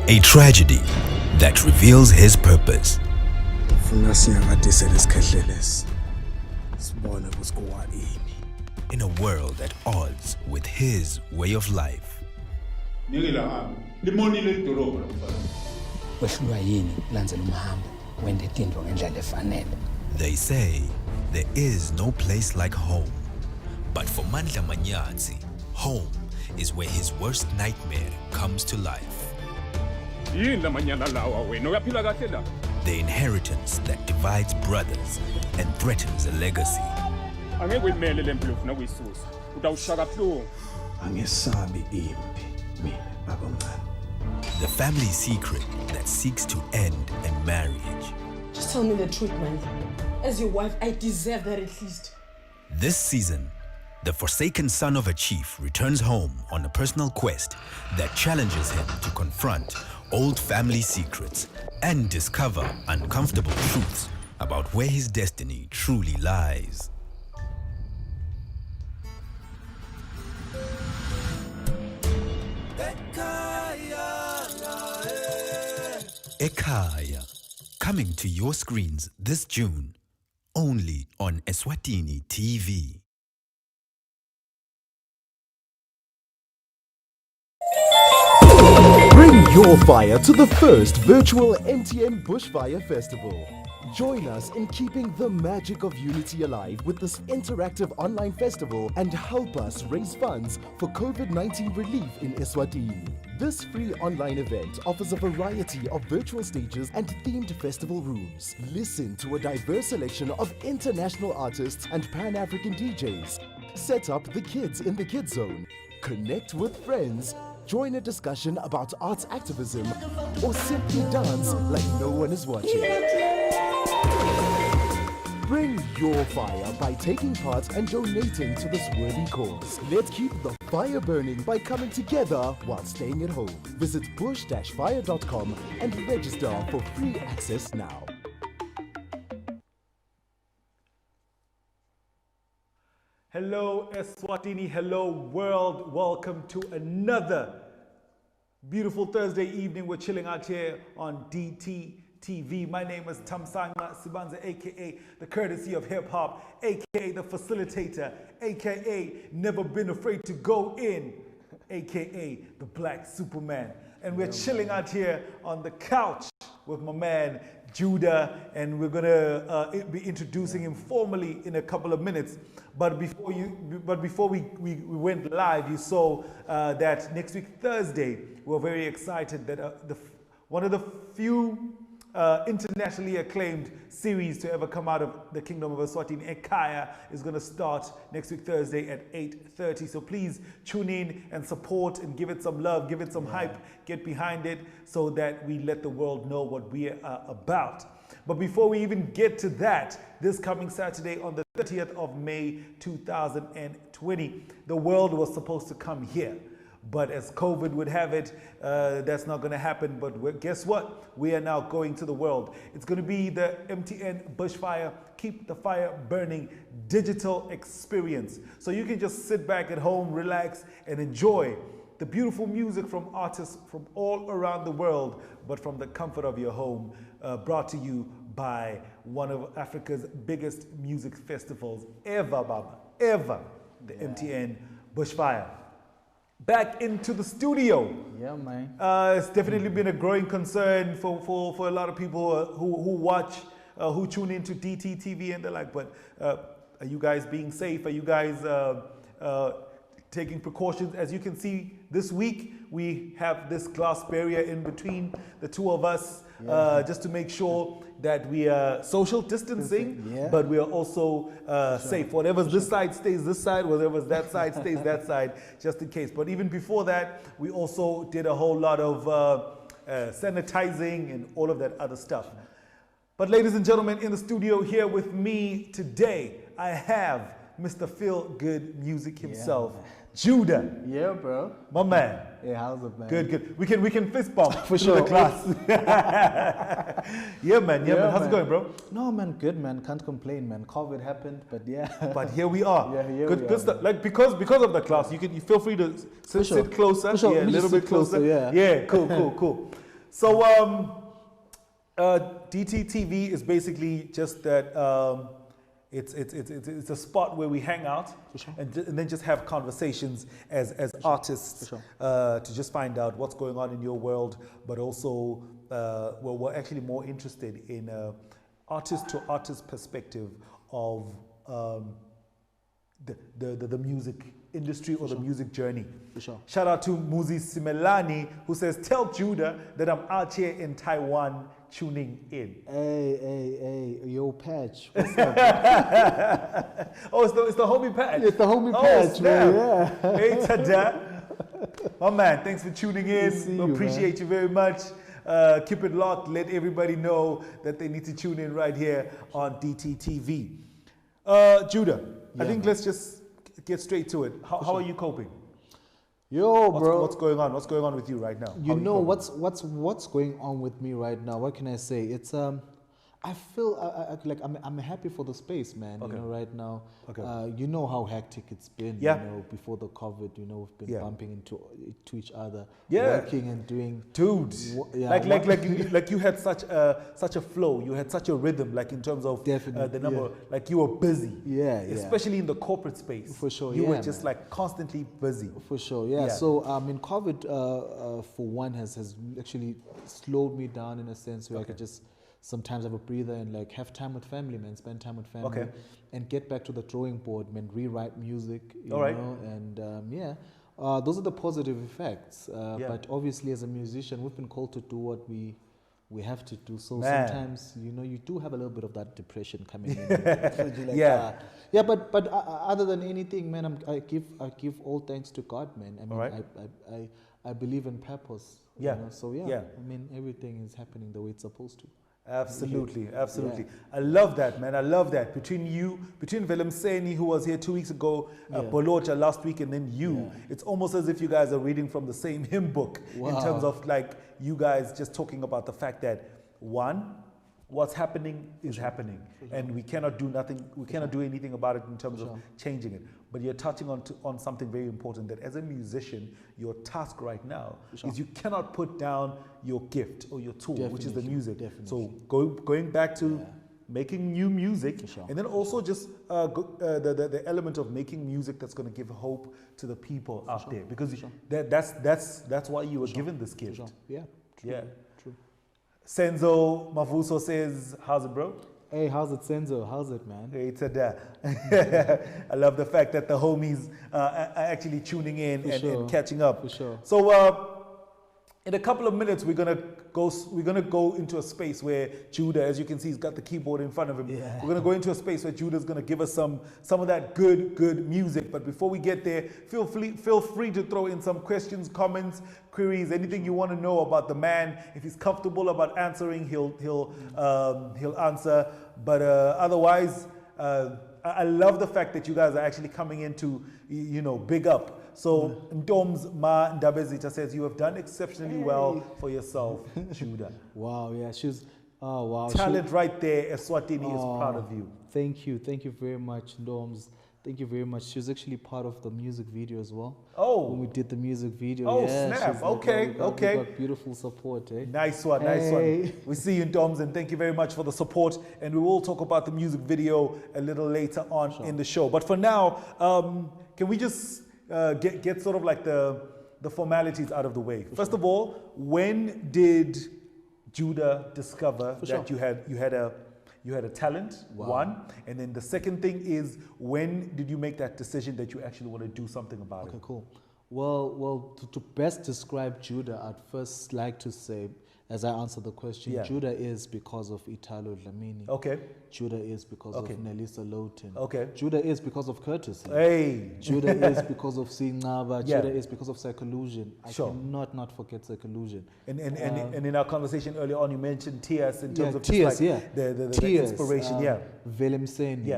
A tragedy that reveals his purpose. In a world at odds with his way of life. They say there is no place like home. But for Mandla Manyatsi, home is where his worst nightmare comes to life. The inheritance that divides brothers and threatens a legacy. The family secret that seeks to end a marriage. Just tell me the truth, man. As your wife, I deserve that at least. This season, the forsaken son of a chief returns home on a personal quest that challenges him to confront old family secrets and discover uncomfortable truths about where his destiny truly lies. Ekaya, coming to your screens this June, only on Eswatini TV. Bring your fire to the first virtual MTN Bushfire Festival. Join us in keeping the magic of unity alive with this interactive online festival and help us raise funds for COVID-19 relief in Eswatini. This free online event offers a variety of virtual stages and themed festival rooms. Listen to a diverse selection of international artists and Pan-African DJs. Set up the kids in the Kids Zone. Connect with friends. Join a discussion about arts activism, or simply dance like no one is watching. Bring your fire by taking part and donating to this worthy cause. Let's keep the fire burning by coming together while staying at home. Visit bush-fire.com and register for free access now. Hello Eswatini, hello world, welcome to another beautiful Thursday evening. We're chilling out here on DTTV. My name is Tamsanga Sibanza, aka the KrTC of Hip Hop, aka the facilitator, aka never been afraid to go in, aka the Black Superman. And we're chilling out here on the couch with my man Judah, and we're gonna be introducing him formally in a couple of minutes. But before we went live, you saw that next week Thursday, we're very excited that one of the few internationally acclaimed series to ever come out of the Kingdom of Eswatini, Ekaya, is going to start next week Thursday at 8:30. So please tune in and support and give it some love, give it some hype, get behind it so that we let the world know what we are about. But before we even get to that, this coming Saturday on the 30th of May 2020, the world was supposed to come here. But as COVID would have it, that's not going to happen. But guess what? We are now going to the world. It's going to be the MTN Bushfire Keep the Fire Burning digital experience. So you can just sit back at home, relax, and enjoy the beautiful music from artists from all around the world, but from the comfort of your home, brought to you by one of Africa's biggest music festivals ever, Baba, ever, the MTN Bushfire. Back into the studio. Yeah, man. It's definitely been a growing concern for a lot of people who watch, who tune into DTTV and they're like, but are you guys being safe? Are you guys taking precautions? As you can see, this week we have this glass barrier in between the two of us, just to make sure that we are social distancing, but we are also safe. Whatever's this side stays this side, whatever's that side stays that side, just in case. But even before that, we also did a whole lot of sanitizing and all of that other stuff. But ladies and gentlemen, in the studio here with me today, I have Mr. Feel Good Music himself, Judah. Yeah, bro. My man. Hey, how's it, man? Good. We can fist bump for sure. The class. Yeah, man. How's it going, bro? No, man. Good, man. Can't complain, man. COVID happened, but yeah. But here we are. Yeah, good stuff. Like because of the class, you feel free to sit closer. For sure. Yeah, a little bit closer. Yeah. Yeah. Cool. So DTTV is basically just that. It's a spot where we hang out and then just have conversations as artists to just find out what's going on in your world, but also we're actually more interested in artist to artist perspective of the music industry or the music journey. Shout out to Muzi Simelani, who says, "Tell Judah that I'm out here in Taiwan tuning in." Hey, yo, Patch. What's up? Oh, it's the homie Patch. It's the homie Patch, man. Yeah. Hey, Tada. My man, thanks for tuning in. See We you, appreciate you very much. Keep it locked. Let everybody know that they need to tune in right here on DTTV. Judah, I think let's just get straight to it. How are you coping? Yo, bro. What's going on? What's going on with you right now? You know what's going on with me right now? What can I say? It's I feel like I'm happy for the space, man. Okay. You know, right now. Okay. You know how hectic it's been. Yeah. You know, before the COVID, you know, we've been bumping into each other, Yeah. working and doing. Dude, Yeah, like you had such a flow, you had such a rhythm, like in terms of Definitely, the number, like you were busy. Yeah. Especially in the corporate space. For sure, You yeah, were just man. like constantly busy. For sure, yeah. Yeah. So in COVID, for one, has actually slowed me down in a sense where I could just sometimes have a breather and like have time with family, man. Spend time with family, and get back to the drawing board, man. Rewrite music, you know, and those are the positive effects. But obviously, as a musician, we've been called to do what we have to do. So sometimes, you know, you do have a little bit of that depression coming in. But other than anything, man, I give all thanks to God, man. I mean, I believe in purpose. Yeah. You know? So I mean, everything is happening the way it's supposed to. Absolutely. Yeah. I love that, man. I love that. Between Willem Seni, who was here 2 weeks ago, Bolocha last week, and then you, it's almost as if you guys are reading from the same hymn book in terms of like you guys just talking about the fact that one, what's happening is happening, and we cannot do nothing. We cannot do anything about it in terms of changing it. But you're touching on something very important, that as a musician, your task right now is you cannot put down your gift or your tool, which is the music. So going back to making new music, and then also just the element of making music that's going to give hope to the people out there, because that's why you were given this gift. True. Senzo Mavuso says, "How's it, bro?" Hey, how's it, Senzo? How's it, man? Hey, Tada. I love the fact that the homies are actually tuning in and catching up. For sure. So in a couple of minutes, we're gonna go into a space where Judah, as you can see, he's got the keyboard in front of him. Yeah. We're gonna go into a space where Judah's gonna give us some of that good music. But before we get there, feel free to throw in some questions, comments, queries, anything you want to know about the man. If he's comfortable about answering, he'll answer. But otherwise, I love the fact that you guys are actually coming in to, big up. So Ndoms Ma Ndabezita says, "You have done exceptionally well for yourself, Judah." Wow, yeah, wow. Talent right there. Eswatini is proud of you. Thank you very much, Ndoms. Thank you very much. She was actually part of the music video as well. Oh. When we did the music video. Oh, yeah, snap. Okay. We got beautiful support, eh? Nice one. We see you, Doms, and thank you very much for the support. And we will talk about the music video a little later on in the show. But for now, can we just get sort of like the formalities out of the way? First of all, when did Judah discover that you had a talent? One, and then the second thing is, when did you make that decision that you actually want to do something about it? Okay, cool. Well, to best describe Judah, I'd first like to say, as I answer the question, Judah is because of Italo Dlamini. Okay. Judah is because of Nelisa Lowton. Okay. Judah is because of KrTC. Hey. Judah is because of Singaba. Judah is because of Psycholusion. I cannot not forget Psycholusion. And in our conversation earlier on, you mentioned Tears in terms of Tears, the inspiration. Willem Seni.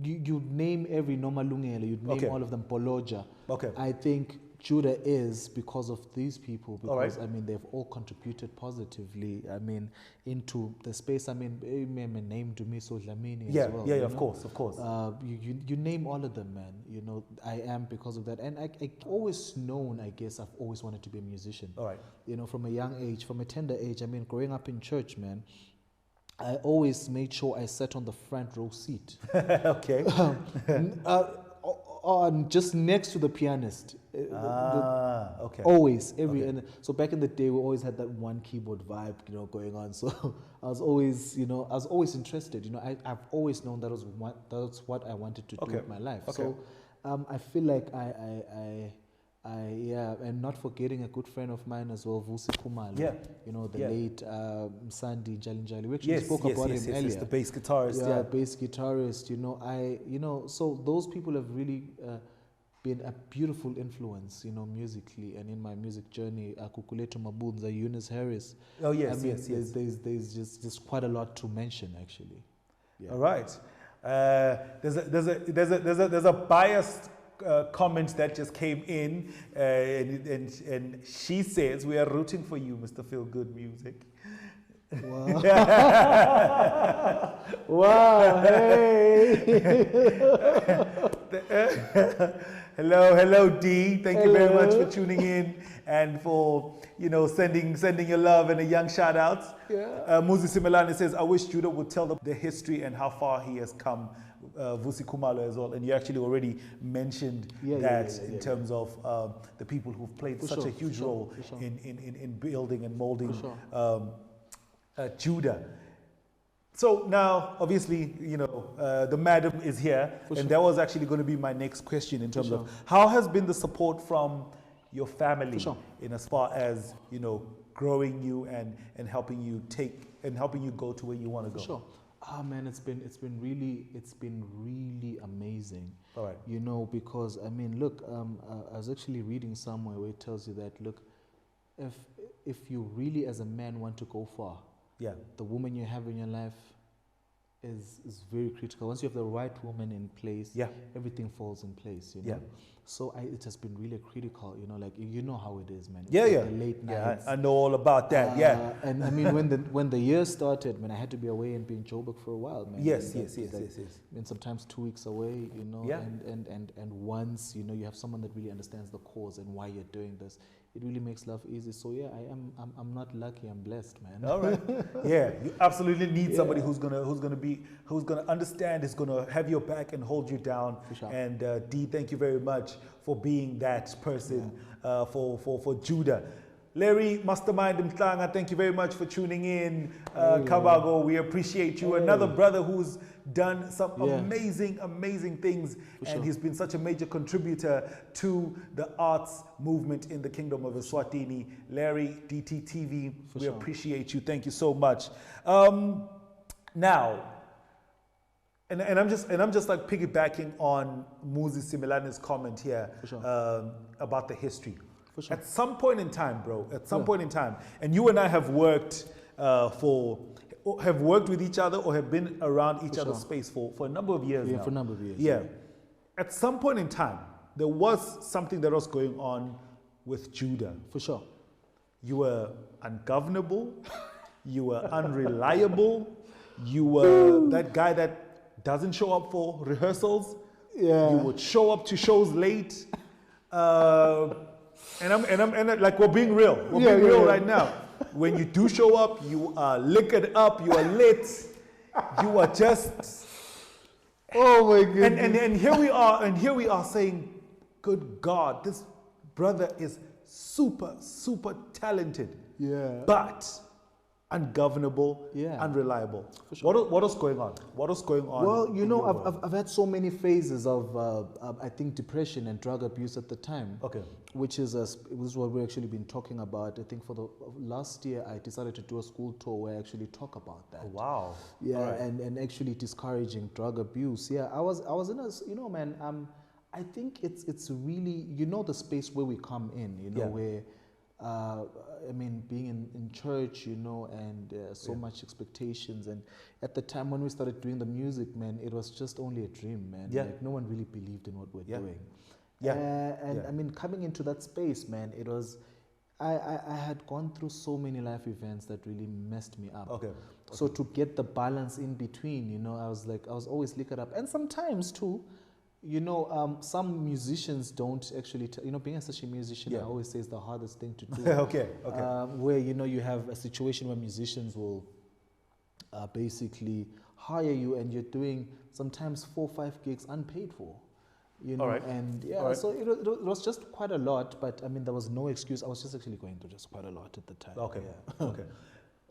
You You name every Nomalungelo, you'd name all of them, Poloja. Okay. I think Judah is because of these people, All right. because I mean they've all contributed positively. I mean into the space. I mean, name to me so Dlamini Yeah, as well. yeah, you of know? course, of course. You name all of them, man. You know, I am because of that, and I always known. I guess I've always wanted to be a musician. All right. You know, from a young age, from a tender age. I mean, growing up in church, man, I always made sure I sat on the front row seat. Okay. Just next to the pianist. Okay. Always, and so back in the day, we always had that one keyboard vibe, you know, going on. So I was always interested. You know, I've always known that's what I wanted to do with my life. Okay. So I feel like and not forgetting a good friend of mine as well, Vusi Khumalo. Yeah. You know, the Yeah. late Sandy Jalinjali. We actually spoke about him earlier. Yes, the bass guitarist. Yeah. Bass guitarist. You know, so those people have really been a beautiful influence, you know, musically and in my music journey. Kukuletu Mabunza, Eunice Harris. Oh yes, I mean, yes. There's just quite a lot to mention, actually. Yeah. All right. There's a biased comment that just came in, and she says, "We are rooting for you, Mr. Feel Good Music." Wow. Wow, hey. Hello, D. Thank you very much for tuning in and for, you know, sending your love and a young shout out. Yeah. Muzi Simelane says, "I wish Judah would tell the history and how far he has come." Vusi Khumalo as well, and you actually already mentioned that in terms of the people who've played such a huge role in building and molding Judah. So now, obviously, you know, the madam is here, and that was actually going to be my next question in terms of how has been the support from your family in as far as, you know, growing you and helping you go to where you want to go. Sure. Ah, man, it's been really amazing. All right. You know, because I mean, look, I was actually reading somewhere where it tells you that, look, if you really as a man want to go far, the woman you have in your life is very critical. Once you have the right woman in place, everything falls in place, you know. So it has been really critical, you know, like, you know how it is, man. The late nights. I know all about that. And I mean, when the year started, man, I had to be away and be in Joburg for a while, man. Yes. I mean, sometimes 2 weeks away, you know. And once, you know, you have someone that really understands the cause and why you're doing this, it really makes life easy. So yeah, I'm not lucky, I'm blessed, man. All right. Yeah, you absolutely need somebody who's gonna understand, is gonna have your back and hold you down. For sure. And D, thank you very much for being that person for Judah. Larry Mastermind Mtlanga, thank you very much for tuning in. Kabago, we appreciate you. Another brother who's done some amazing things, and he's been such a major contributor to the arts movement in the Kingdom of Eswatini. Larry, DTTV, we appreciate you. Thank you so much. Now, and I'm just like piggybacking on Muzi Simelane's comment here about the history. At some point in time, bro, and you and I have worked with each other or have been around each other's space for a number of years now. For a number of years. Yeah. At some point in time, there was something that was going on with Judah. For sure. You were ungovernable. You were unreliable. You were that guy that doesn't show up for rehearsals. Yeah. You would show up to shows late. And like, we're being real. We're being real right now. When you do show up, you are liquored up, you are lit, you are just. Oh my goodness. And here we are saying, good God, this brother is super talented. Yeah. But ungovernable, unreliable. For sure. What is going on? What is going on? Well, you know, I've had so many phases of I think depression and drug abuse at the time. Okay. Which is what we've actually been talking about. I think for the last year, I decided to do a school tour where I actually talk about that. Oh, wow. Yeah, right. and actually discouraging drug abuse. Yeah, I was in a, you know, man. I think it's really, you know, the space where we come in, you know, where. I mean, being in church, you know, and so much expectations. And at the time when we started doing the music, man, it was just only a dream, man. Yeah. Like, no one really believed in what we're doing. Yeah. And Yeah. I mean, coming into that space, man, it was. I had gone through so many life events that really messed me up. Okay. So to get the balance in between, you know, I was always liquored up, and sometimes too, you know, some musicians don't actually, you know, being such a musician, Yeah. I always say is the hardest thing to do. Okay. Where, you know, you have a situation where musicians will basically hire you and you're doing sometimes 4 or 5 gigs unpaid for. You know, All right. and yeah, All right. so it was just quite a lot, but I mean, there was no excuse. I was just actually going through just quite a lot at the time. Okay. Yeah. Okay.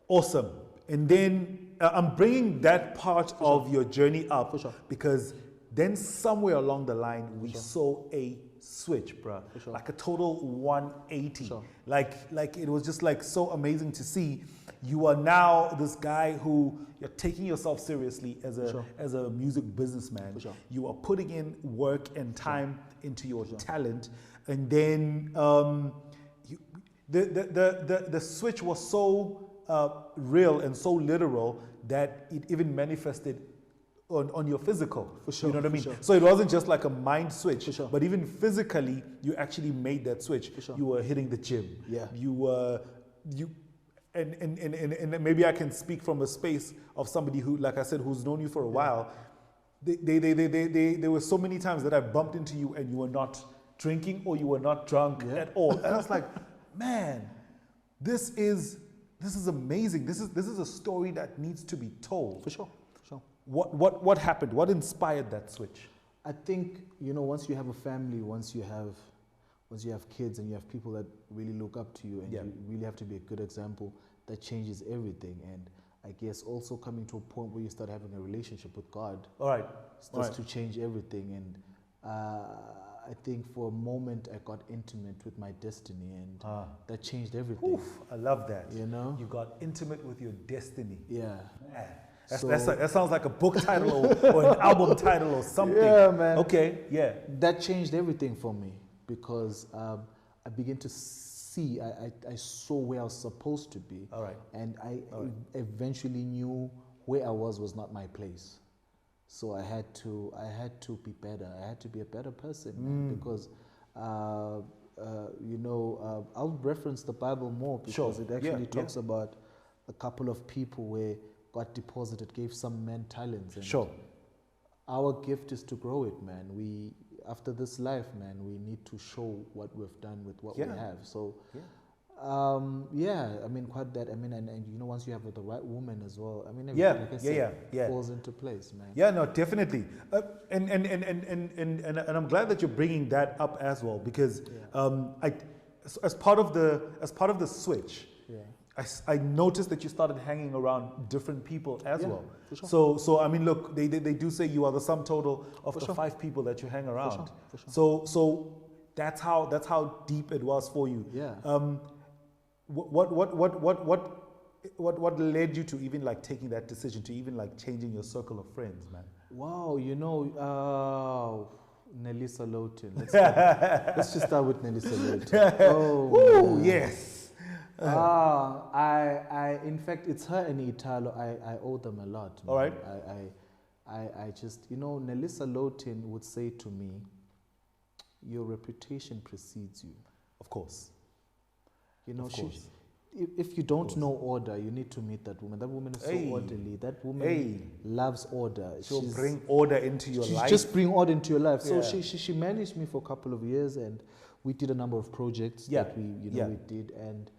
Awesome. And then I'm bringing that part of your journey up For sure. because then somewhere along the line we saw a switch, bruh. sure. Like a total 180. Sure. Like it was just like so amazing to see. You are now this guy who you're taking yourself seriously as a music businessman. Sure. You are putting in work and time into your talent, and then the switch was so real and so literal that it even manifested on your physical. For sure, You know what I for mean? sure. So it wasn't just like a mind switch, For sure. but even physically, you actually made that switch. For sure. You were hitting the gym. Yeah. And maybe I can speak from a space of somebody who, like I said, who's known you for a while. There were so many times that I bumped into you and you were not drinking or you were not drunk at all. And I was like, man, this is amazing. This is a story that needs to be told. For sure. What happened? What inspired that switch? I think, you know, once you have a family, once you have kids and you have people that really look up to you and you really have to be a good example, that changes everything. And I guess also coming to a point where you start having a relationship with God starts to change everything. And I think for a moment I got intimate with my destiny, and that changed everything. Oof, I love that. You know? You got intimate with your destiny. Yeah. Man, So- that sounds like a book title or an album title or something. Yeah, man. Okay, yeah. That changed everything for me because I began to see, I saw where I was supposed to be. All right. And I eventually knew where I was not my place. So I had to be better. I had to be a better person, man, because, you know, I'll reference the Bible more because it actually talks about a couple of people where God deposited, gave some men talents. And our gift is to grow it, man. After this life, man, we need to show what we've done with what we have. So, I mean, quite that. I mean, and you know, once you have the right woman as well, I mean, everything, like I said, falls into place, man. Yeah, no, definitely. And I'm glad that you're bringing that up as well because as part of the switch. Yeah. I noticed that you started hanging around different people as well. For sure. So I mean, look, they do say you are the sum total of the 5 people that you hang around. For sure. So that's how deep it was for you. Yeah. What led you to even like taking that decision to even like changing your circle of friends, man? Wow, you know, Nelisa Lowton. Let's just start with Nelisa Lowton. Oh, yes. I in fact, it's her and Italo. I owe them a lot, man. All right. I just, you know, Nelisa Lowton would say to me, your reputation precedes you. Of course. You know, if you don't know order, you need to meet that woman. That woman is so orderly. That woman loves order. She'll bring order into your life. Just bring order into your life. So she managed me for a couple of years, and we did a number of projects that we did. And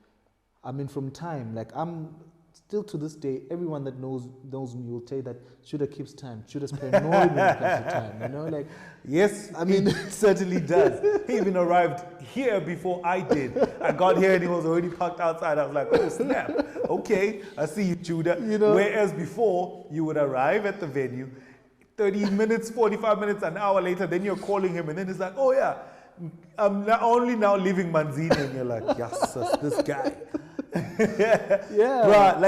I mean, from time, like I'm still to this day, everyone that knows me will tell you that Shooter keeps time. Shooter's paranoid when it comes to time, you know, like. Yes, I mean, it certainly does. He even arrived here before I did. I got here and he was already parked outside. I was like, oh snap, okay, I see you, Judah. You know, whereas before, you would arrive at the venue, 30 minutes, 45 minutes, an hour later, then you're calling him and then he's like, oh yeah, I'm only now leaving Manzini. And you're like, yes, this guy. Bruh,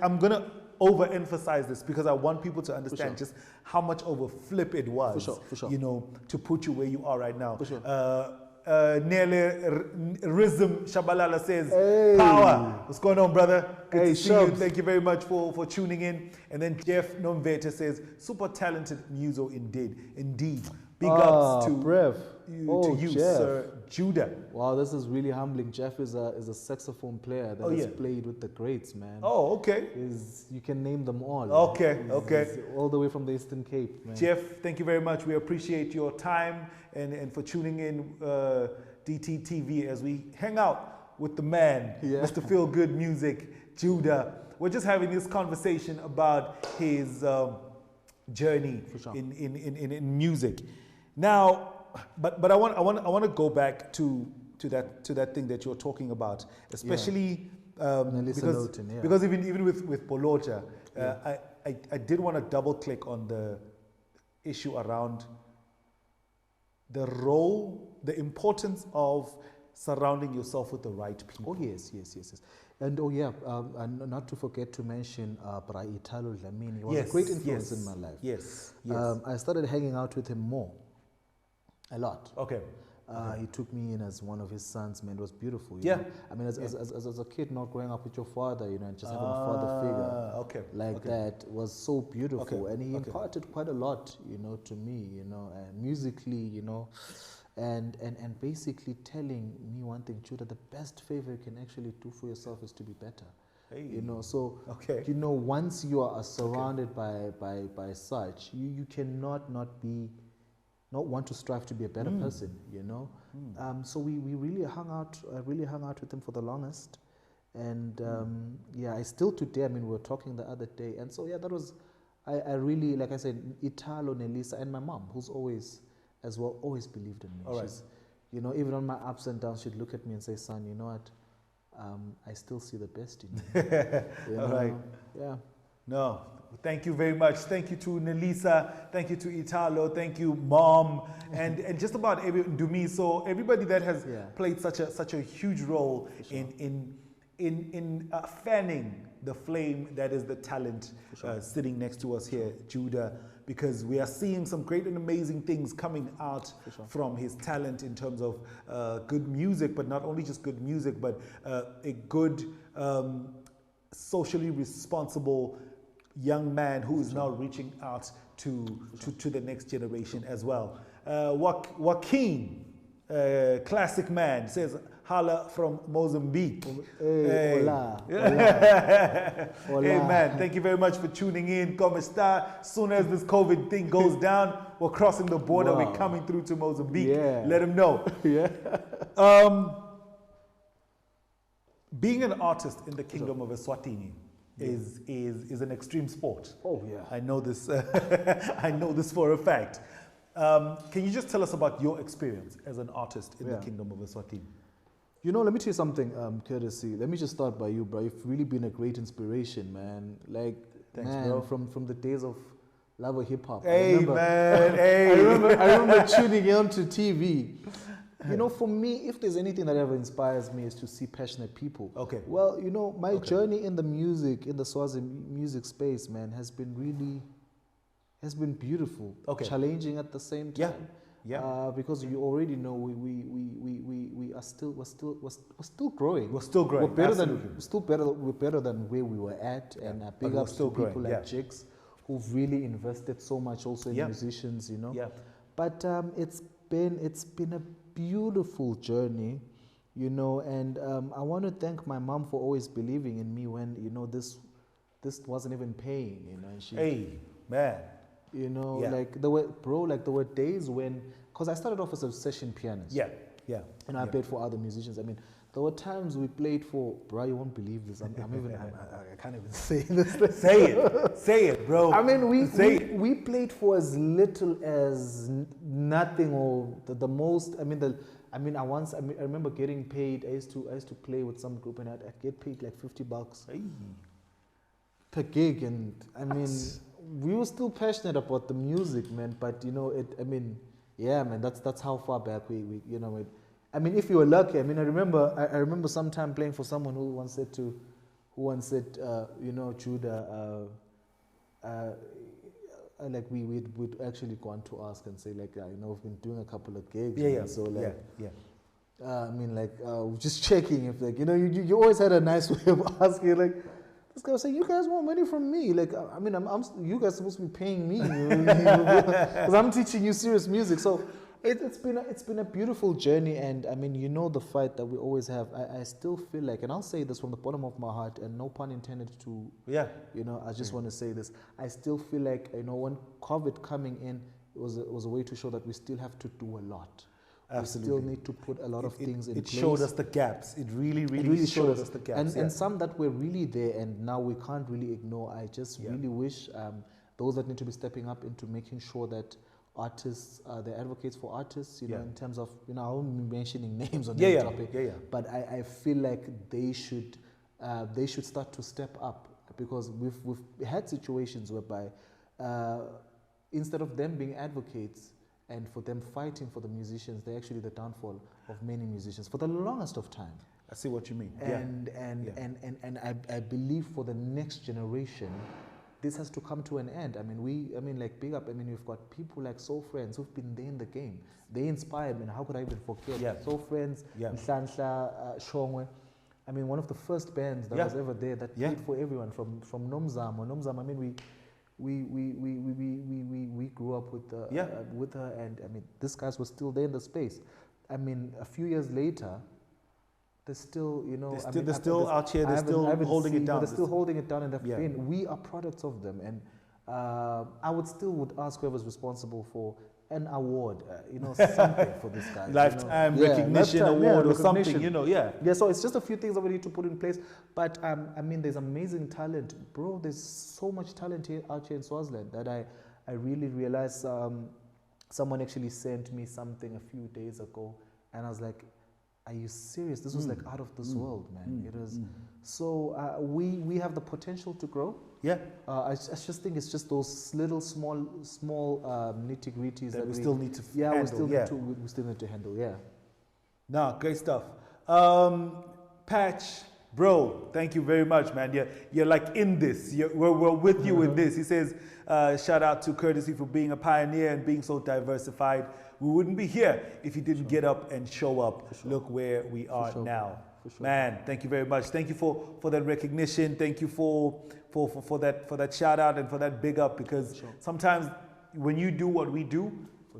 I'm going to overemphasize this because I want people to understand just how much of a flip it was, For sure. you know, to put you where you are right now. For sure. Rhythm Shabalala says, power. What's going on, brother? Good to see you. Thank you very much for tuning in. And then Jeff Nomvete says, super talented muso indeed. Big ups to you, Jeff. Sir Judah. Wow, this is really humbling. Jeff is a saxophone player that has played with the greats, man. Oh, okay. You can name them all. Okay, He's all the way from the Eastern Cape, man. Jeff, thank you very much. We appreciate your time and for tuning in DTTV as we hang out with the man, Mr. Feel Good Music, Judah. We're just having this conversation about his journey in music. Now, but I want to go back to that thing that you're talking about, especially because even with Polocha, I did want to double click on the issue around the role, the importance of surrounding yourself with the right people. Oh yes. And and not to forget to mention Bra Italo Dlamini. He was a great influence in my life. Yes. I started hanging out with him more, a lot. Okay. He took me in as one of his sons, man. It was beautiful. You know? I mean, as a kid, not growing up with your father, and just having a father figure that was so beautiful. And he imparted quite a lot, to me, and musically, and basically telling me one thing, Judah, the best favor you can actually do for yourself is to be better. Once you are surrounded by such, you cannot not want to strive to be a better person, So we really hung out. I really hung out with him for the longest, and I still today. I mean, we were talking the other day, and so that was. I really, like I said, Italo, Nelisa, and my mom, who's always believed in me. All right. She's, even on my ups and downs, she'd look at me and say, "Son, you know what? I still see the best in you." All right. Yeah. No. Thank you very much. Thank you to Nelisa. Thank you to Italo. Thank you, Mom, and just about Dumi. So everybody that has played such a huge role in fanning the flame that is the talent sitting next to us here, Judah, because we are seeing some great and amazing things coming out from his talent in terms of good music, but not only just good music, but a good socially responsible young man who is now reaching out to the next generation as well. Joaquin, classic man, says, "Hala from Mozambique." Hey, hola. Hey man, thank you very much for tuning in. Como está? Soon as this COVID thing goes down, we're crossing the border. We're coming through to Mozambique. Let him know. Being an artist in the Kingdom of Eswatini is an extreme sport. Oh yeah, I know this. I know this for a fact. Can you just tell us about your experience as an artist in the Kingdom of Eswatini? Let me tell you something, KrTC. Let me just start by you, bro. You've really been a great inspiration, man. Thanks, bro. From the days of Love of Hip Hop. Hey, man. Hey. I remember tuning in to TV. For me, if there's anything that ever inspires me, is to see passionate people. Okay. Well, my journey in the Swazi music space, man, has been beautiful. Okay. Challenging at the same time. Yeah. Because you already know we're still growing. We're still growing. We're better than where we were at, and big ups to people like Jigs, who've really invested so much also in musicians. Yeah. But it's been a beautiful journey, and I want to thank my mom for always believing in me when this wasn't even paying, and she. Hey, man. There were days when, because I started off as a session pianist. Yeah. And I played for other musicians. I mean, there were times we played for, bro, you won't believe this. I can't even say this. Say it, bro. I mean, we played for as little as nothing, or the most. I remember getting paid. I used to play with some group, and I'd get paid like $50 per gig, and I mean. We were still passionate about the music, man. But man, that's how far back we if you were lucky. I mean, I remember sometime playing for someone who once said, Judah, we'd actually gone to ask and say we've been doing a couple of gigs. Just checking if you always had a nice way of asking This guy was saying, "You guys want money from me? Like, I mean, you guys supposed to be paying me because I'm teaching you serious music." So it's been a beautiful journey, and I mean, you know, the fight that we always have. I still feel like, and I'll say this from the bottom of my heart, and no pun intended to. Yeah. You know, I just want to say this. I still feel like, you know, when COVID coming in, it was a way to show that we still have to do a lot. Absolutely. We still need to put a lot of things in place. It showed us the gaps. It really showed us the gaps. And some that were really there and now we can't really ignore. I just really wish those that need to be stepping up into making sure that artists, they're advocates for artists, you know, in terms of, you know, I won't be mentioning names on that topic. But I feel like they should start to step up, because we've had situations whereby instead of them being advocates and for them fighting for the musicians, they're actually the downfall of many musicians for the longest of time. I see what you mean. And I believe for the next generation, this has to come to an end. I mean, like, big up. I mean, we've got people like Soul Friends who've been there in the game. They inspire me. And how could I even forget? Soul Friends, Nhlanhla, Shongwe. I mean, one of the first bands that was ever there that played for everyone from Nomzamo. Nomzamo, I mean, we grew up with her, and I mean, these guys were still there in the space. I mean, a few years later, they're still, you know, they're still out here. They're still holding it down. They're still holding it down, and they've been. We are products of them, and I would ask whoever's responsible for an award, you know, something for this guy. Lifetime recognition award or something, you know, Yeah, so it's just a few things that we need to put in place. But I mean, there's amazing talent. Bro, there's so much talent out here in Swaziland that I really realized. Someone actually sent me something a few days ago, and I was like, are you serious? This was like out of this world, man. It was so we have the potential to grow. I just think it's just those little small nitty-gritties that we still need to handle. We still need to handle. No, great stuff. Patch, bro, thank you very much, man. You're like in this. We're with you in this. He says, shout out to KrTC for being a pioneer and being so diversified. We wouldn't be here if you didn't get up and show up. Look where we are now. Man, thank you very much. Thank you for that recognition. Thank you for that shout out and for that big up, because sometimes when you do what we do,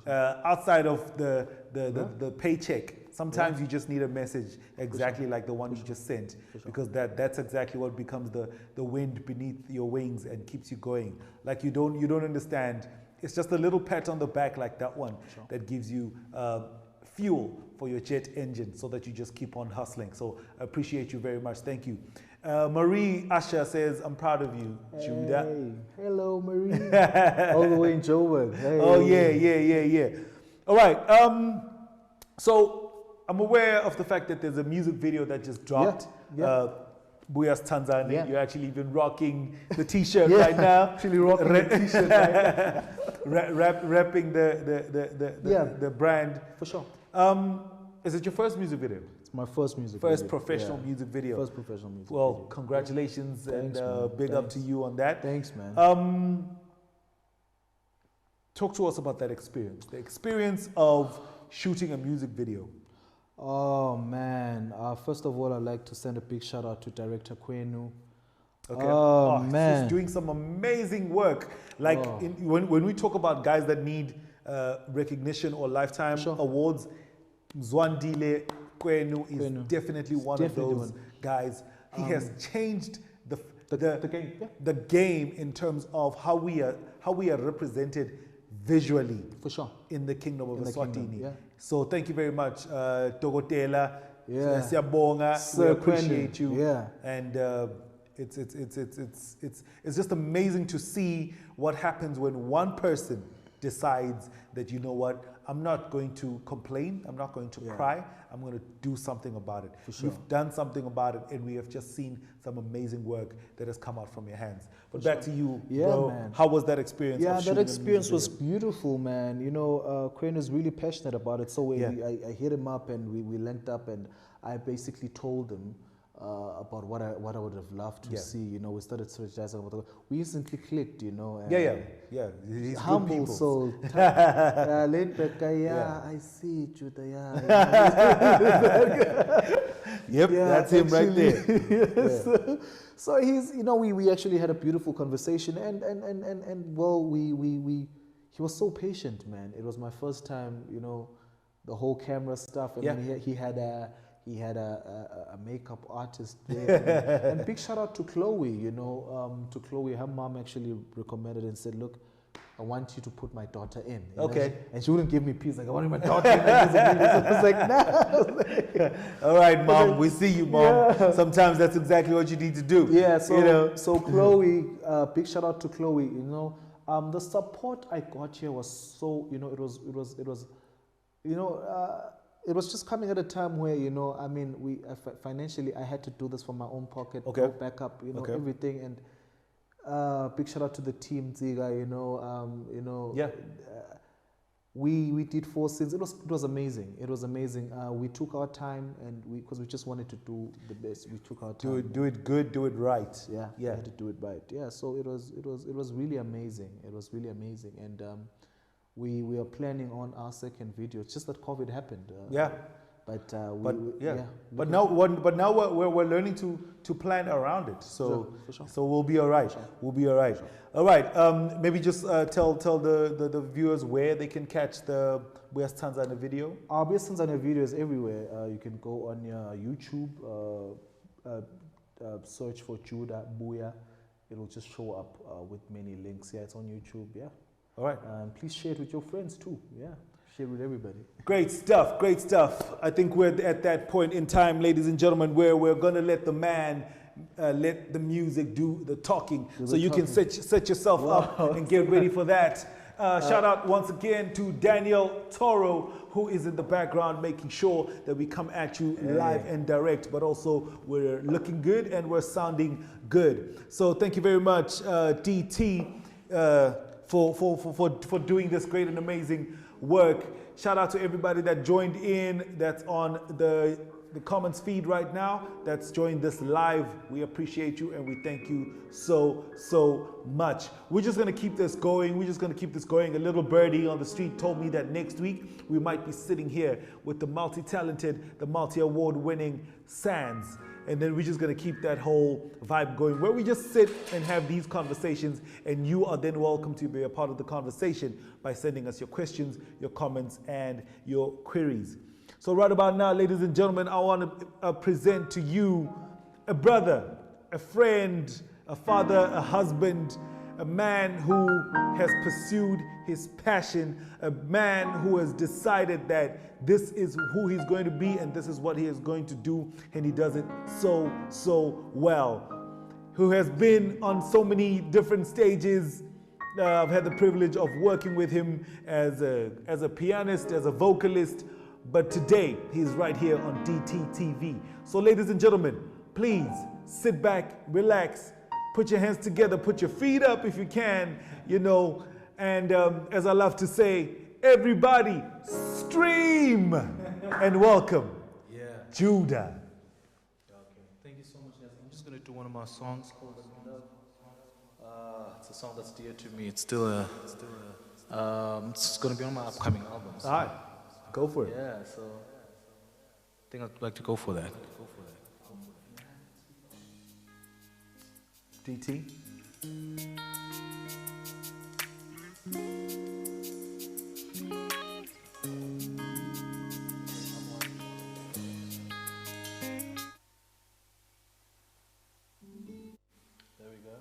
outside of the paycheck, sometimes you just need a message exactly like the one you just sent, because that's exactly what becomes the wind beneath your wings and keeps you going. Like you don't understand. It's just a little pat on the back like that one that gives you fuel for your jet engine so that you just keep on hustling. So I appreciate you very much. Thank you. Marie Asha says, I'm proud of you, Judah. Hey, hello, Marie. All the way in Joburg. Hey. Oh, yeah. All right. So I'm aware of the fact that there's a music video that just dropped. Buyas Tanzania. You're actually even rocking the t-shirt right now. Actually rocking the t-shirt right now. Rapping the brand. For sure. Is it your first music video? It's my first music video. First professional music video. First professional music video. Well, congratulations. Thanks, and big up to you on that. Thanks, man. Talk to us about that experience. The experience of shooting a music video. Oh man! First of all, I'd like to send a big shout out to director Kwenu. Okay. Oh man, he's doing some amazing work. Like when we talk about guys that need recognition or lifetime awards, Zwandile Kwenu is definitely one of those guys. He has changed the game in terms of how we are represented visually, for sure, in the kingdom of Eswatini. So thank you very much, Togotela. Siyabonga. We appreciate you. And it's just amazing to see what happens when one person decides that, you know what, I'm not going to complain, I'm not going to cry, I'm going to do something about it. For sure. You've done something about it, and we have just seen some amazing work that has come out from your hands. But back to you, bro. Man. How was that experience? Yeah, that experience was beautiful, man. You know, Crane is really passionate about it. So I hit him up, and we linked up, and I basically told him, about what I would have loved to see. You know, we started strategizing about we instantly clicked, you know. And yeah. He's humble good soul. Laid back guy, I see Judah, Yep, that's him right there. So he's, you know, we actually had a beautiful conversation, and well, he was so patient, man. It was my first time, you know, the whole camera stuff, and then he had a makeup artist there. And big shout out to Chloe, you know, to Chloe. Her mom actually recommended and said, look, I want you to put my daughter in. You know? And she wouldn't give me peace. Like, I wanted my daughter in. I was like, nah. All right, mom, we see you, mom. Yeah. Sometimes that's exactly what you need to do. Yeah, so, you know? So Chloe, big shout out to Chloe, you know. The support I got here was so, you know, it was, you know, it was just coming at a time where, you know, I mean, financially, I had to do this from my own pocket, no backup, you know, everything. And big shout out to the team, Ziga, you know, we did 4 scenes. It was amazing. It was amazing. We took our time, and because we just wanted to do the best, we took our time. Do it good, do it right. Yeah, we had to do it right. Yeah, so it was really amazing. It was really amazing, and we are planning on our second video. It's just that COVID happened. But now we're learning to plan around it. So so we'll be all right. We'll be all right. All right. Maybe just tell the viewers where they can catch the Buyas Tanzania video. Our Buyas Tanzania video is everywhere. You can go on your YouTube, search for Judah Buya. It will just show up with many links. Yeah, it's on YouTube. Yeah. All right. Please share it with your friends too. Yeah. Share with everybody. Great stuff, great stuff. I think we're at that point in time, ladies and gentlemen, where we're going to let the man, let the music do the talking. So you can set yourself up and get ready for that. Shout out once again to Daniel Toro, who is in the background making sure that we come at you live and direct, but also we're looking good and we're sounding good. So thank you very much, DT, for doing this great and amazing work. Shout out to everybody that joined in, that's on the comments feed right now, that's joined this live. We appreciate you and we thank you so much. We're just going to keep this going. A little birdie on the street told me that next week we might be sitting here with the multi-talented, the multi-award winning Sands. And then we're just going to keep that whole vibe going, where we just sit and have these conversations, and you are then welcome to be a part of the conversation by sending us your questions, your comments, and your queries. So right about now, ladies and gentlemen, I want to present to you a brother, a friend, a father, a husband, a man who has pursued his passion, a man who has decided that this is who he's going to be and this is what he is going to do, and he does it so well. Who has been on so many different stages. I've had the privilege of working with him as a pianist, as a vocalist, but today he's right here on DTTV. So ladies and gentlemen, please sit back, relax, put your hands together, put your feet up if you can, you know, and as I love to say, everybody stream and welcome Judah. Okay. Thank you so much, Nelson. I'm just going to do one of my songs called Love. It's a song that's dear to me. It's still it's going to be on my upcoming album. So. All right, go for it. Yeah, so I think I'd like to go for that. DT. There we go.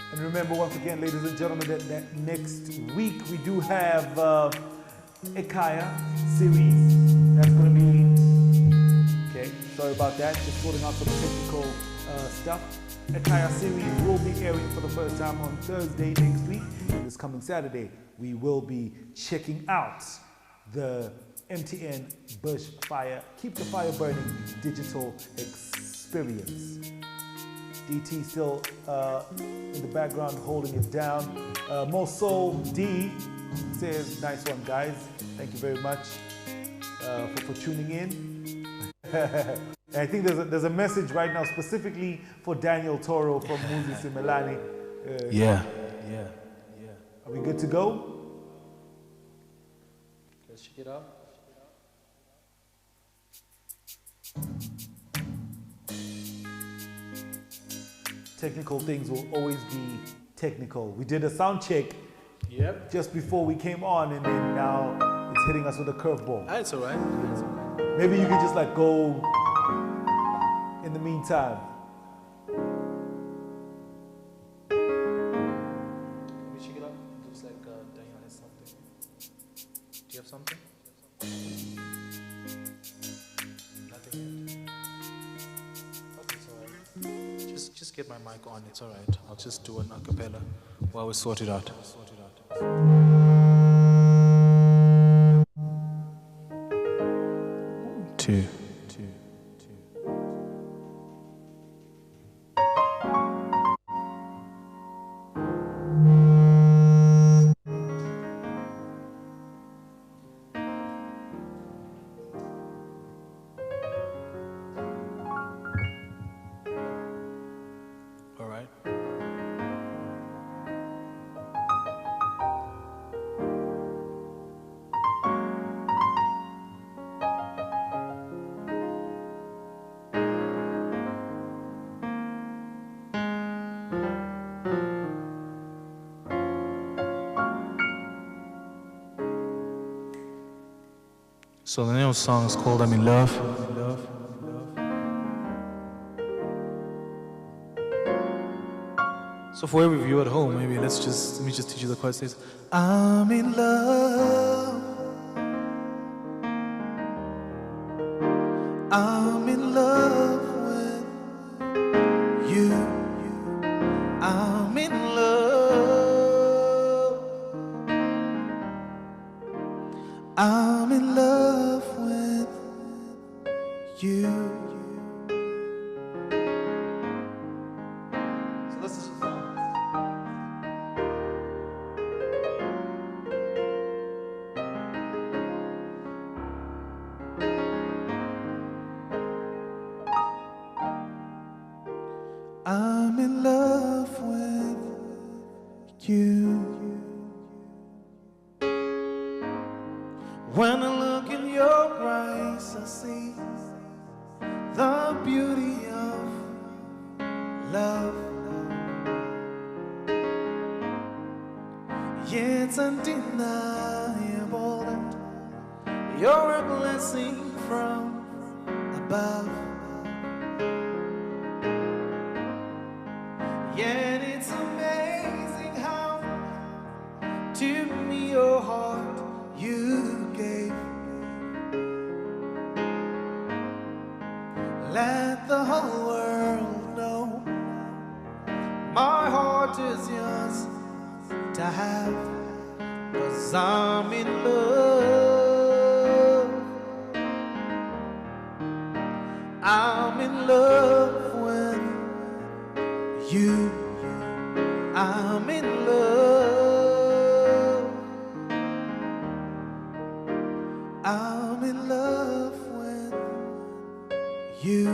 And remember, once again, ladies and gentlemen, that next week we do have Ekaya series. That's going to be, okay, sorry about that, just sorting out some technical stuff. Ekaya series will be airing for the first time on Thursday next week. And this coming Saturday, we will be checking out the MTN Bushfire. Keep the fire burning digital experience. DT still in the background holding it down. Mosul D says, nice one guys. Thank you very much for tuning in. I think there's a message right now specifically for Daniel Toro from Muzi Simelani. Yeah. Are we good to go? Let's check it out. Technical things will always be technical. We did a sound check just before we came on, and then now it's hitting us with a curveball. That's all right. Maybe you could just like go in the meantime. Let me check it out. Looks like Daniel has something. Do you have something? Nothing yet. Okay, it's alright. Just get my mic on. It's alright. I'll just do an acapella while we sort it out. Two. All right. So the name of the song is called I'm in Love. So for every viewer at home, maybe let me just teach you the chord. It says, I'm in love. I'm in love with you. I'm in love. I'm in love with you. So this is I'm in love with you. When I look in your eyes, I see the beauty of love. Yeah, it's undeniable that you're a blessing from above. Yet it's amazing how to me your heart you gave. Let the whole world know my heart is yours to have, 'cause I'm in love. I'm in love with you. I'm in love. I'm in love with you.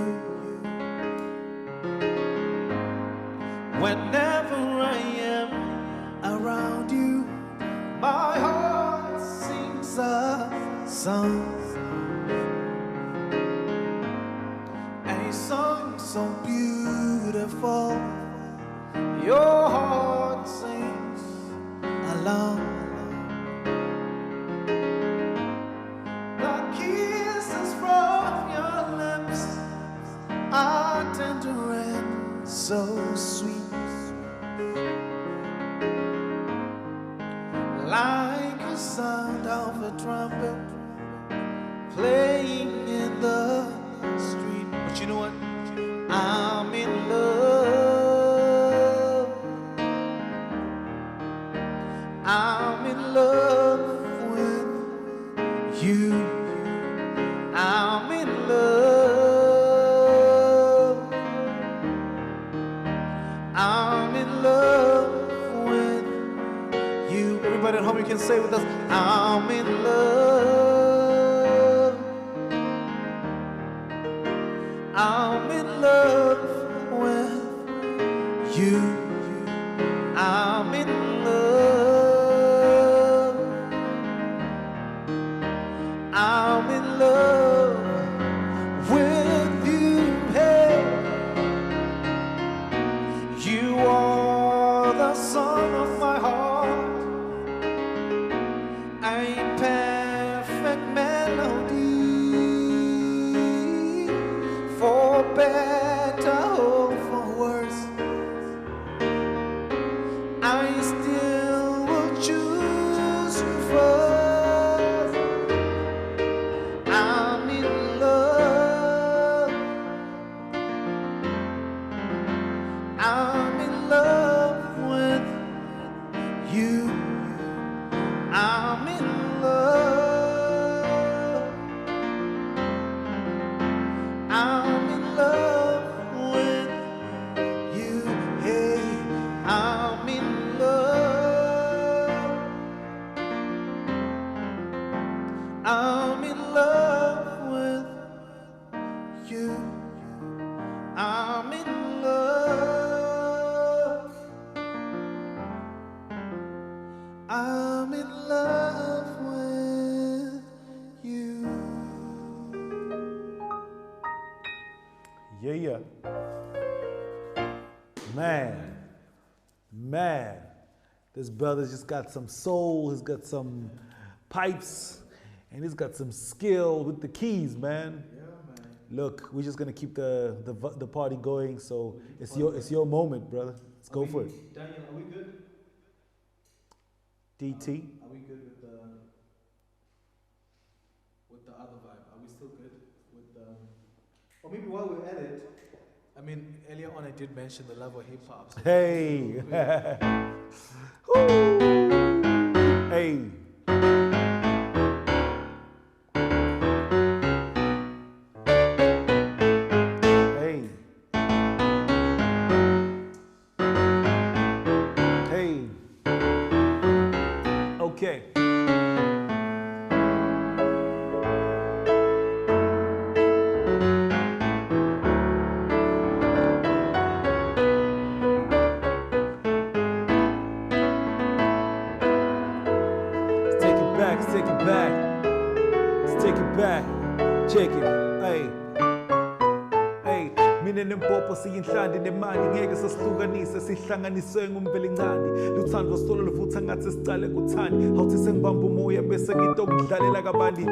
Whenever I am around you, my heart sings a song. A song so beautiful, your heart sings along. The kisses from your lips are tender and so sweet, like the sound of a trumpet playing in the street. But you know what? I'm in love. I'm in love with you. I'm in love with you. Everybody at home, you can say with us, I'm in love. I'm in love with you. I'm in love. I'm in love with you. Hey, you are the song of my heart, a perfect melody, for better or for worse. I still will choose you first. I'm in love. I'm in love with you. I'm in love. I'm in love with you. Hey, I'm in love. I'm in love with you. I'm in love. I'm in love with you. Yeah. Man, this brother's just got some soul, he's got some pipes, and he's got some skill with the keys, man. Yeah, man. Look, we're just gonna keep the party going, so it's your moment, brother. Let's go for it. Daniel, are we good? DT. Are we good with the other vibe? Are we still good with the? Or maybe while we're at it, I mean, earlier on I did mention the love of hip hop. So Hey. Hey. Hey. Hey. Okay. Let's take it back. Check it. Hey. Mina nempopo siyinhlandi nemali ngeke sasihlukanisa sihlanganiswe ngumbelincane luthando solo luvutha ngathi sicale kuthandi awuthi sengibamba umoya bese ngitokudlalela kabandi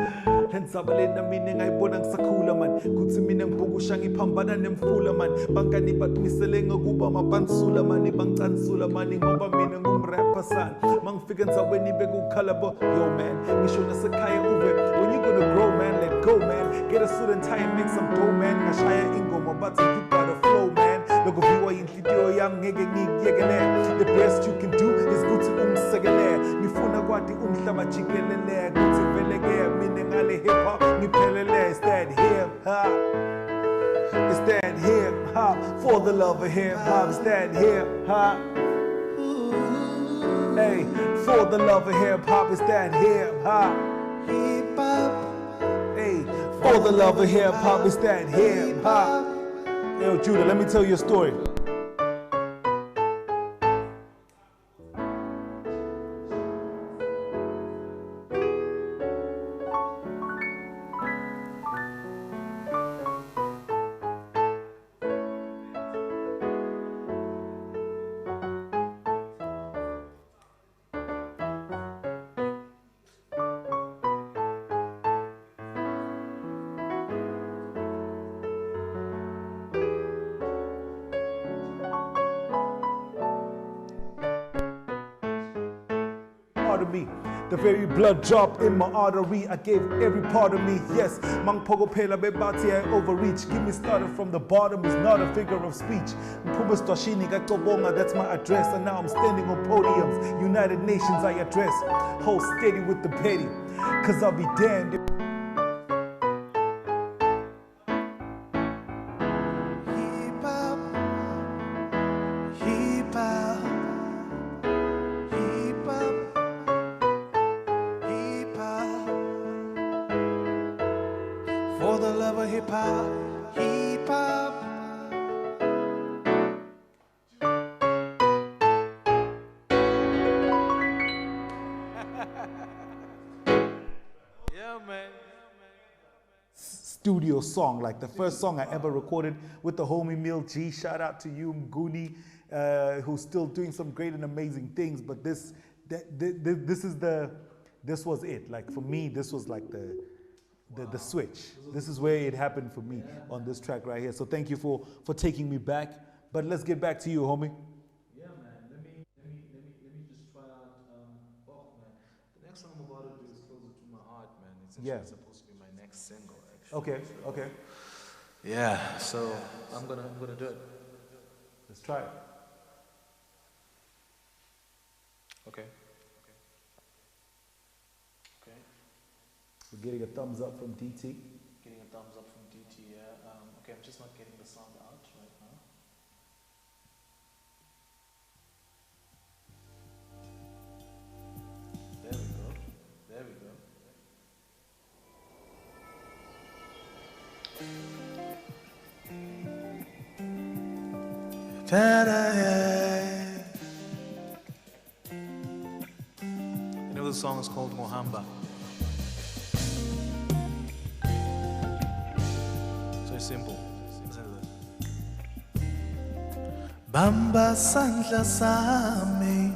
lendzaba lena mina ngayibona ngisakhula man kuthi mina ngibhukusha ngiphambana nemfula man bangani baqinisele ngokuba mabansula man bangcansula man ngoba mina ngumrapper san mangifika endzaweni bekukhala bo yo man ngisho nasekhaya uve when you gonna grow man let go man get a suit and tie and make some dough man ngashaya ingoma but you gotta flow man loko viwa inhlitiyo yami ngeke ngikuyekele the best you can do is ukuthi ungisekele ngifuna kwathi umhlaba jikelele kuthi vele ke mina ngale hip hop ngiphelele it's that hip hop. It's that hip hop for the love of hip hop. It's that hip hop. Hey, for the love of hip hop. It's that hip hop. hip hop. Hey, for the love of hip hop. It's that hip hop. Yo, Judah, let me tell you a story. Of me, the very blood drop in my artery. I gave every part of me, yes. Mang pogo pela bebati I overreach. Give me started from the bottom is not a figure of speech. Mpuma Stashini Gakobonga, that's my address. And now I'm standing on podiums. United Nations I address. Hold steady with the petty, cause I'll be damned if Hip hip hop, hip hop. Yeah, man. Studio song, like the first song I ever recorded with the homie Mil G. Shout out to you, Mguni, who's still doing some great and amazing things. But this was it. Like for me, this was like the switch. This is where it happened for me on this track right here. So thank you for taking me back. But let's get back to you, homie. Yeah, man. Let me just try out. Oh, man. The next song I'm about to do is closer to my heart, man. It's actually supposed to be my next single, actually. Okay. Yeah. So I'm gonna do it. Let's try it. Okay. We're getting a thumbs up from DT. Getting a thumbs up from DT. Yeah. Okay. I'm just not getting the sound out right now. There we go. You know the song is called Mohamba. So simple. Bamba sandla sami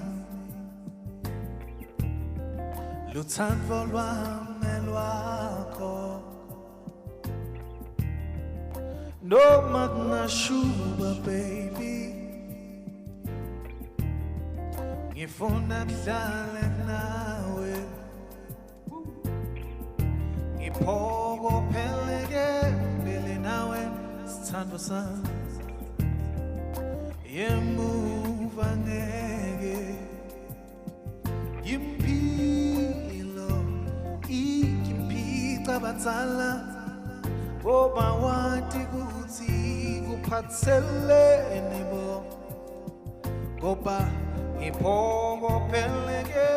Lutsandvo lwami lwakho Noma kungashuba baby Ngifuna kudlale nawe Ngiphokopheleke vele nawe sithandwa sami Yemuva ngeke Yimpilo ikimpica batsala Boba wati kutsi kuphatselene bo Goba ngipokopheleke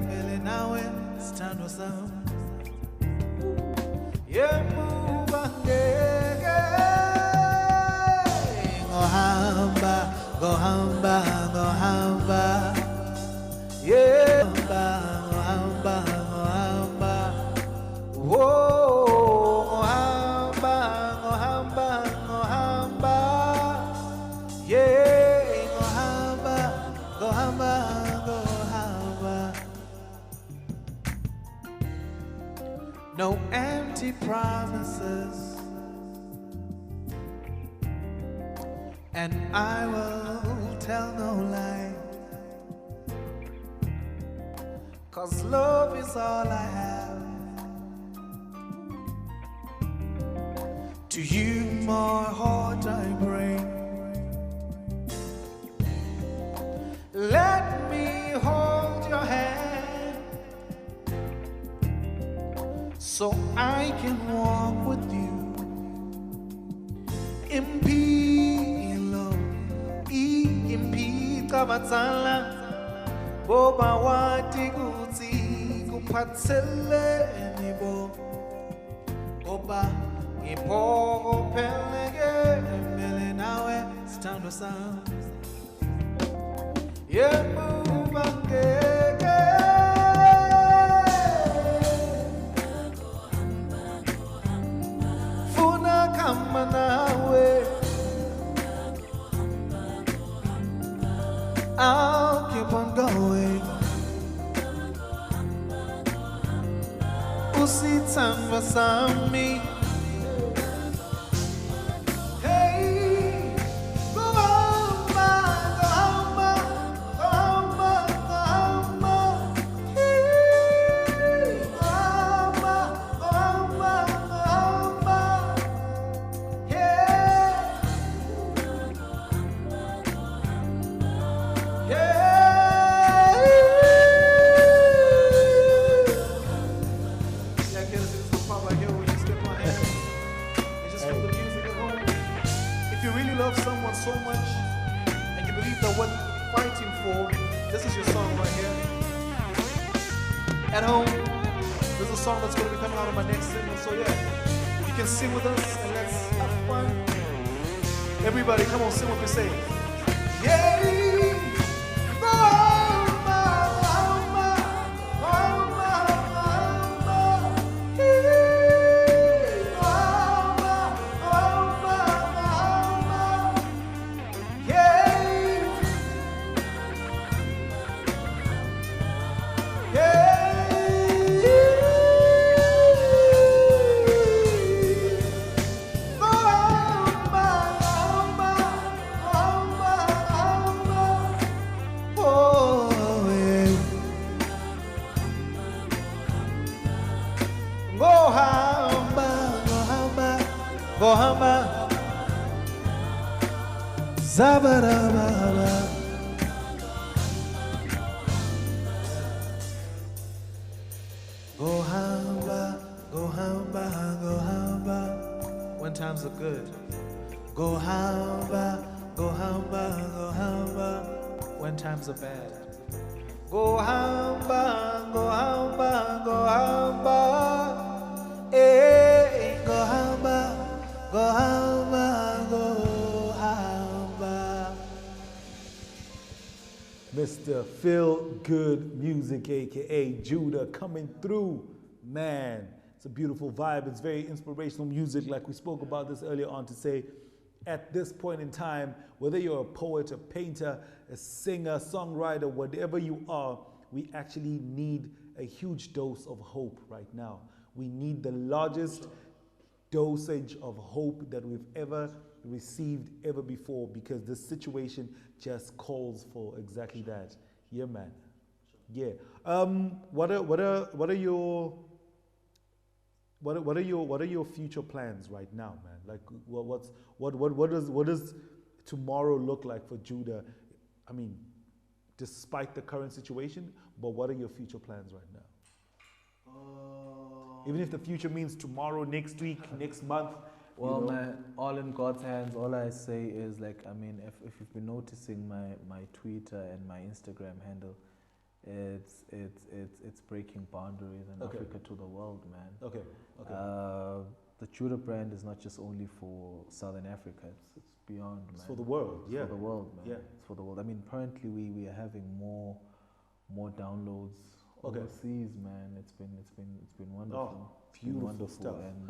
vele nawe sithandwa sami Yemuva ngeke Go hamba, yeah. Go hamba, whoa. Go hamba, yeah. Go hamba. No empty promises. And I will tell no lie, 'cause love is all I have. To you my heart I bring. Let me hold your hand so I can walk with you in peace. Kabatsala Boba wati kutsi kuphatselene bo Boba ngipokopheleke vele nawe sithandwa sami Yemuva ngeke Funa kama nawe I'll keep on going. Usithandwa sami. Hey, go hamba. Hey, go hamba. So much, and you believe that what you're fighting for, this is your song right here. At home, this is a song that's going to be coming out of my next single. So yeah, if can sing with us and let's have fun. Everybody, come on, sing with me, say, yeah. Zabarababa. Go hamba, go hamba, go hamba. When times are good. Go hamba, go hamba, go hamba. When times are bad. Go hamba, go hamba, go hamba. Hey, go hamba, go hamba, go hamba. Mr. Feel Good Music, aka Judah, coming through. Man, it's a beautiful vibe. It's very inspirational music, like we spoke about this earlier on, to say at this point in time, whether you're a poet, a painter, a singer, songwriter, whatever you are, we actually need a huge dose of hope right now. We need the largest dosage of hope that we've ever received ever before, because this situation just calls for exactly that. Yeah, man. Yeah. What are your future plans right now, man? Like, what does tomorrow look like for Judah? I mean, despite the current situation, but what are your future plans right now? Even if the future means tomorrow, next week, next month. Well, man, all in God's hands. All I say is, like, I mean, if you've been noticing my Twitter and my Instagram handle, it's breaking boundaries in Africa to the world, man. Okay. The Judah brand is not just only for Southern Africa. It's beyond, man. It's for the world. It's for the world, man. Yeah. It's for the world. I mean, currently we are having more downloads overseas, man. It's been wonderful. Beautiful stuff. And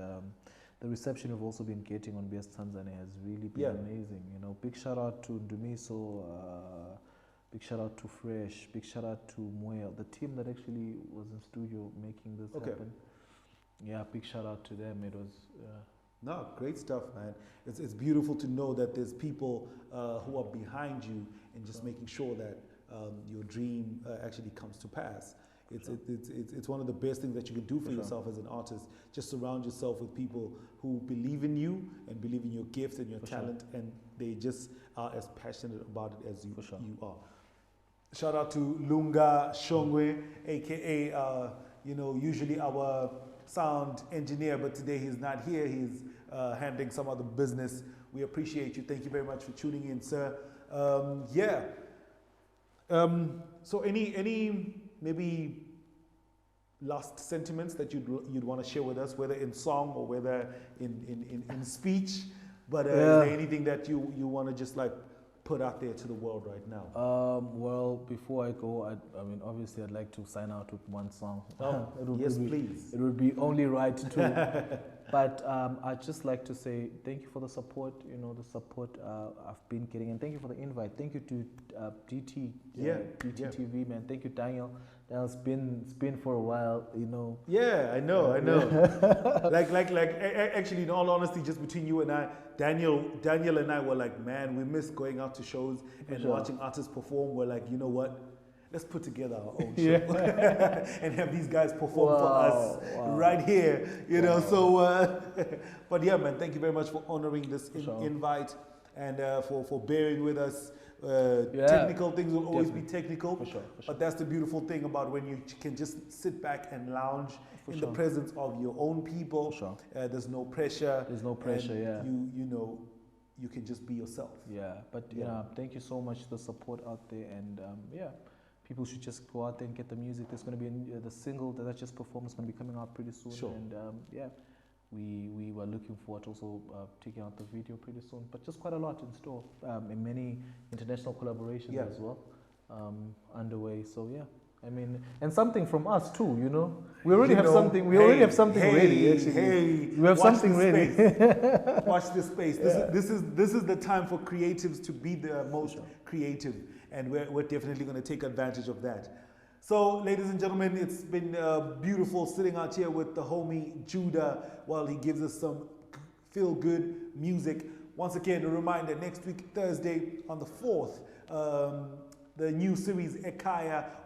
the reception we've also been getting on BS Tanzania has really been amazing. You know, big shout out to Ndumiso, big shout out to Fresh, big shout out to Moya, the team that actually was in studio making this happen. Yeah, big shout out to them. It was no, great stuff, man. It's beautiful to know that there's people who are behind you and just making sure that your dream actually comes to pass. It's one of the best things that you can do for yourself as an artist. Just surround yourself with people who believe in you and believe in your gift and your talent, and they just are as passionate about it as you are. Shout out to Lunga Shongwe, aka usually our sound engineer, but today he's not here. He's handling some other business. We appreciate you. Thank you very much for tuning in, sir. So any maybe last sentiments that you'd want to share with us, whether in song or whether in speech, but is there anything that you want to just like put out there to the world right now? Well, before I go, I mean, obviously I'd like to sign out with one song. Please. It would be only right to. But I'd just like to say thank you for the support, the support I've been getting, and thank you for the invite. Thank you to DTTV, man. Thank you, Daniel. Daniel's been for a while, Yeah, I know. like actually, in all honesty, just between you and I, Daniel and I were like, man, we miss going out to shows and watching artists perform. We're like, you know what? Let's put together our own show and have these guys perform for us right here, know. So, but yeah, man, thank you very much for honoring this invite and for bearing with us. Technical things will always be technical, but that's the beautiful thing about when you can just sit back and lounge in the presence of your own people. There's no pressure. You can just be yourself. Thank you so much for the support out there, and people should just go out there and get the music. There's going to be the single that I just performed is going to be coming out pretty soon. And we were looking forward to also taking out the video pretty soon. But just quite a lot in store, and many international collaborations as well underway. So yeah. I mean, and something from us too, you know. We already have something. We already have something ready. Actually, we have something ready. Watch this space. This is the time for creatives to be the most creative, and we're definitely going to take advantage of that. So, ladies and gentlemen, it's been beautiful sitting out here with the homie Judah while he gives us some feel-good music. Once again, a reminder: next week, Thursday on the 4th, the new series Ekaya